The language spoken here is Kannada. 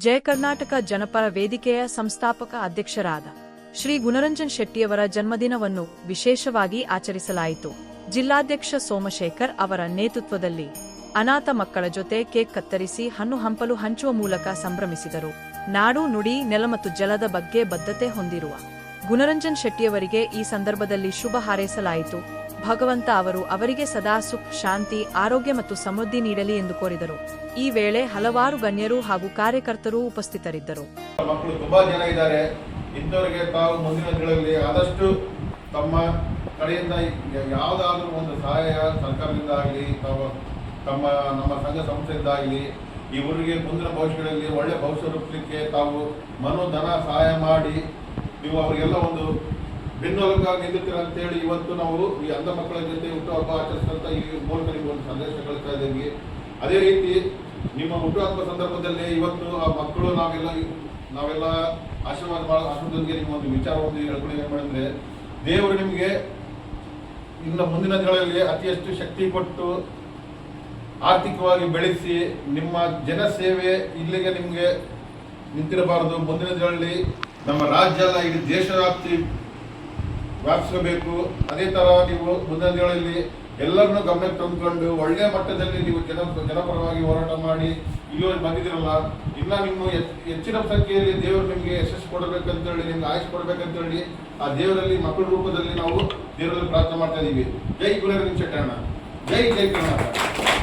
ಜಯ ಕರ್ನಾಟಕ ಜನಪರ ವೇದಿಕೆಯ ಸಂಸ್ಥಾಪಕ ಅಧ್ಯಕ್ಷರಾದ ಶ್ರೀ ಗುಣರಂಜನ್ ಶೆಟ್ಟಿಯವರ ಜನ್ಮದಿನವನ್ನು ವಿಶೇಷವಾಗಿ ಆಚರಿಸಲಾಯಿತು. ಜಿಲ್ಲಾಧ್ಯಕ್ಷ ಸೋಮಶೇಖರ್ ಅವರ ನೇತೃತ್ವದಲ್ಲಿ ಅನಾಥ ಮಕ್ಕಳ ಜೊತೆ ಕೇಕ್ ಕತ್ತರಿಸಿ ಹಣ್ಣು ಹಂಪಲು ಹಂಚುವ ಮೂಲಕ ಸಂಭ್ರಮಿಸಿದರು. ನಾಡು, ನುಡಿ, ನೆಲ ಮತ್ತು ಜಲದ ಬಗ್ಗೆ ಬದ್ಧತೆ ಹೊಂದಿರುವ ಗುಣರಂಜನ್ ಶೆಟ್ಟಿಯವರಿಗೆ ಈ ಸಂದರ್ಭದಲ್ಲಿ ಶುಭ ಹಾರೈಸಲಾಯಿತು. ಭಗವಂತ ಅವರಿಗೆ ಸದಾ ಸುಖ, ಶಾಂತಿ, ಆರೋಗ್ಯ ಮತ್ತು ಸಮೃದ್ಧಿ ನೀಡಲಿ ಎಂದು ಕೋರಿದರು. ಈ ವೇಳೆ ಹಲವಾರು ಗಣ್ಯರು ಹಾಗೂ ಕಾರ್ಯಕರ್ತರು ಉಪಸ್ಥಿತರಿದ್ದರು. ಮಕ್ಕಳು ತುಂಬಾ ಜನ ಇದ್ದಾರೆ. ಇಂಥವರಿಗೆ ತಾವು ಮುಂದಿನ ದಿನಗಳಲ್ಲಿ ಆದಷ್ಟು ತಮ್ಮ ಕಡೆಯಿಂದ ಯಾವುದಾದ್ರೂ ಒಂದು ಸಹಾಯ ಸರ್ಕಾರದಿಂದ ಆಗಲಿ, ನಮ್ಮ ಸಂಘ ಸಂಸ್ಥೆಯಿಂದ ಆಗಲಿ, ಈ ಊರಿಗೆ ಮುಂದಿನ ಭವಿಷ್ಯಗಳಲ್ಲಿ ಒಳ್ಳೆ ಭವಿಷ್ಯ ರೂಪಿಸಲಿಕ್ಕೆ ತಾವು ಧನ ಸಹಾಯ ಮಾಡಿ ನೀವು ಅವರಿಗೆಲ್ಲ ಒಂದು ಬೆನ್ನೆಲುಬಾಗಿ ನಿಲ್ಲುತ್ತೀರ ಅಂತೇಳಿ ಇವತ್ತು ನಾವು ಈ ಅಂಧ ಮಕ್ಕಳ ಜೊತೆ ಹುಟ್ಟುಹಬ್ಬ ಆಚರಿಸಿದಂಥ ಈ ಮೂಲಕ ನಿಮಗೆ ಒಂದು ಸಂದೇಶ ಕಳಿಸ್ತಾ ಇದ್ದೀವಿ. ಅದೇ ರೀತಿ ನಿಮ್ಮ ಹುಟ್ಟುಹಬ್ಬ ಸಂದರ್ಭದಲ್ಲಿ ಇವತ್ತು ಆ ಮಕ್ಕಳು ನಾವೆಲ್ಲ ಆಶೀರ್ವಾದದೊಂದಿಗೆ ನಿಮ್ಮ ಒಂದು ವಿಚಾರವನ್ನು ಹೇಳ್ಕೊಂಡು ಏನು ಮಾಡಿದ್ರೆ, ದೇವರು ನಿಮಗೆ ಇನ್ನು ಮುಂದಿನ ದಿನಗಳಲ್ಲಿ ಅತಿ ಹೆಚ್ಚು ಶಕ್ತಿ ಕೊಟ್ಟು ಆರ್ಥಿಕವಾಗಿ ಬೆಳೆಸಿ ನಿಮ್ಮ ಜನಸೇವೆ ಇಲ್ಲಿಗೆ ನಿಮಗೆ ನಿಂತಿರಬಾರದು. ಮುಂದಿನ ದಿನಗಳಲ್ಲಿ ನಮ್ಮ ರಾಜ್ಯ ಅಲ್ಲ, ಇಡೀ ದೇಶವ್ಯಾಪ್ತಿ ವ್ಯಾಪಿಸಬೇಕು. ಅದೇ ಥರ ನೀವು ಮುಂದಿನ ದಿನಗಳಲ್ಲಿ ಎಲ್ಲರನ್ನೂ ಗಮನಕ್ಕೆ ತಂದುಕೊಂಡು ಒಳ್ಳೆಯ ಮಟ್ಟದಲ್ಲಿ ನೀವು ಜನಪರವಾಗಿ ಹೋರಾಟ ಮಾಡಿ ಇಲ್ಲಿವರೆಗೆ ಬಂದಿದ್ದೀರಲ್ಲ, ಇನ್ನು ನಿಮ್ಮ ಹೆಚ್ಚಿನ ಸಂಖ್ಯೆಯಲ್ಲಿ ದೇವರು ನಿಮಗೆ ಯಶಸ್ಸು ಕೊಡಬೇಕಂತೇಳಿ, ನಿಮ್ಗೆ ಆಯುಷ್ ಕೊಡಬೇಕಂತೇಳಿ ಆ ದೇವರಲ್ಲಿ ಮಕ್ಕಳ ರೂಪದಲ್ಲಿ ನಾವು ದೇವರಲ್ಲಿ ಪ್ರಾರ್ಥನೆ ಮಾಡ್ತಾ ಇದ್ದೀವಿ. ಜೈ ಗುಣರಂಜನ್ ಶೆಟ್ಟಣ್ಣ, ಜೈ ಕರ್ನಾಟಕ.